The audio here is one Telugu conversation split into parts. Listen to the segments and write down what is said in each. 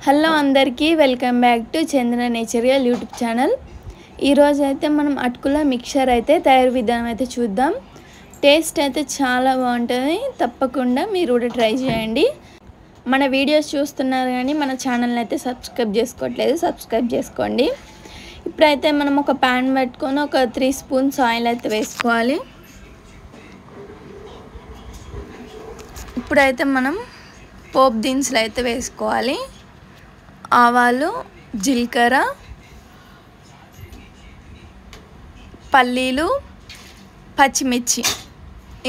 హలో అందరికీ welcome back to Chandana natural YouTube channel. ఈరోజు అయితే మనం అటుకుల మిక్చర్ అయితే తయారు విధానం అయితే చూద్దాం. టేస్ట్ అయితే చాలా బాగుంటుంది, తప్పకుండా మీరు కూడా ట్రై చేయండి. మన వీడియోస్ చూస్తున్నారు కానీ మన ఛానల్ని అయితే సబ్స్క్రైబ్ చేసుకోవట్లేదు, సబ్స్క్రైబ్ చేసుకోండి. ఇప్పుడైతే మనం ఒక ప్యాన్ పెట్టుకొని ఒక 3 స్పూన్స్ ఆయిల్ అయితే వేసుకోవాలి. ఇప్పుడైతే మనం పోపు దినుసులు అయితే వేసుకోవాలి. ఆవాలు, జీలకర్ర, పల్లీలు, పచ్చిమిర్చి,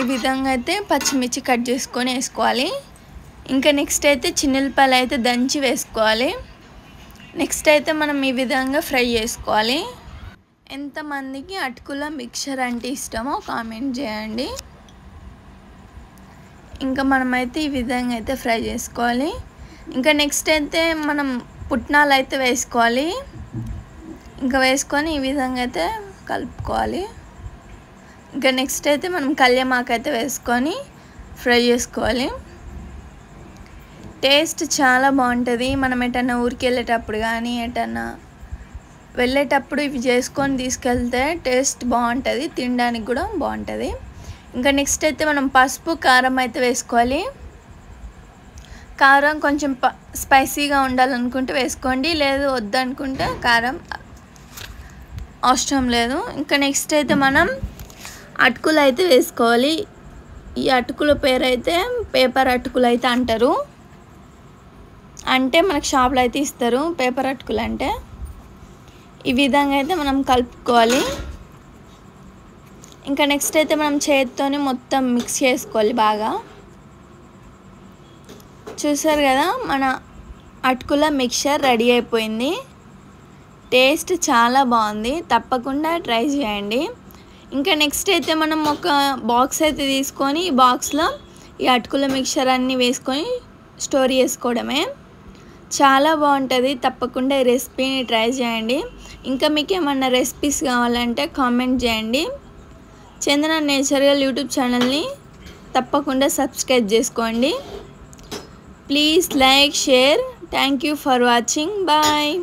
ఈ విధంగా అయితే పచ్చిమిర్చి కట్ చేసుకొని వేసుకోవాలి. ఇంకా నెక్స్ట్ అయితే చిన్నులపాయలు అయితే దంచి వేసుకోవాలి. నెక్స్ట్ అయితే మనం ఈ విధంగా ఫ్రై చేసుకోవాలి. ఎంతమందికి అటుకుల మిక్చర్ అంటే ఇష్టమో కామెంట్ చేయండి. ఇంకా మనమైతే ఈ విధంగా అయితే ఫ్రై చేసుకోవాలి. ఇంకా నెక్స్ట్ అయితే మనం పుట్నాలు అయితే వేసుకోవాలి. ఇంకా వేసుకొని ఈ విధంగా అయితే కలుపుకోవాలి. ఇంకా నెక్స్ట్ అయితే మనం కళ్యామాకు అయితే వేసుకొని ఫ్రై చేసుకోవాలి. టేస్ట్ చాలా బాగుంటుంది. మనం ఎటన్నా ఊరికి వెళ్ళేటప్పుడు కానీ ఎటన్నా వెళ్ళేటప్పుడు ఇవి చేసుకొని తీసుకెళ్తే టేస్ట్ బాగుంటుంది, తినడానికి కూడా బాగుంటుంది. ఇంకా నెక్స్ట్ అయితే మనం పసుపు, కారం అయితే వేసుకోవాలి. కారం కొంచెం స్పైసీగా ఉండాలనుకుంటే వేసుకోండి, లేదు వద్దనుకుంటే కారం అవసరం లేదు. ఇంకా నెక్స్ట్ అయితే మనం అటుకులు అయితే వేసుకోవాలి. ఈ అటుకుల పేరు అయితే పేపర్ అటుకులు అయితే అంటారు. అంటే మనకు షాప్లో అయితే ఇస్తారు పేపర్ అటుకులు అంటే. ఈ విధంగా అయితే మనం కలుపుకోవాలి. ఇంకా నెక్స్ట్ అయితే మనం చేతితోనే మొత్తం మిక్స్ చేసుకోవాలి బాగా. చూసారు కదా, మన అటుకుల మిక్చర్ రెడీ అయిపోయింది. టేస్ట్ చాలా బాగుంది, తప్పకుండా ట్రై చేయండి. ఇంకా నెక్స్ట్ అయితే మనం ఒక బాక్స్ అయితే తీసుకొని ఈ బాక్స్లో ఈ అటుకుల మిక్చర్ అన్నీ వేసుకొని స్టోర్ చేసుకోవడమే. చాలా బాగుంటుంది, తప్పకుండా ఈ రెసిపీని ట్రై చేయండి. ఇంకా మీకు ఏమన్నా రెసిపీస్ కావాలంటే కామెంట్ చేయండి. చందన నేచరియల్ యూట్యూబ్ ఛానల్ని తప్పకుండా సబ్స్క్రైబ్ చేసుకోండి. Please like, share. Thank you for watching. Bye.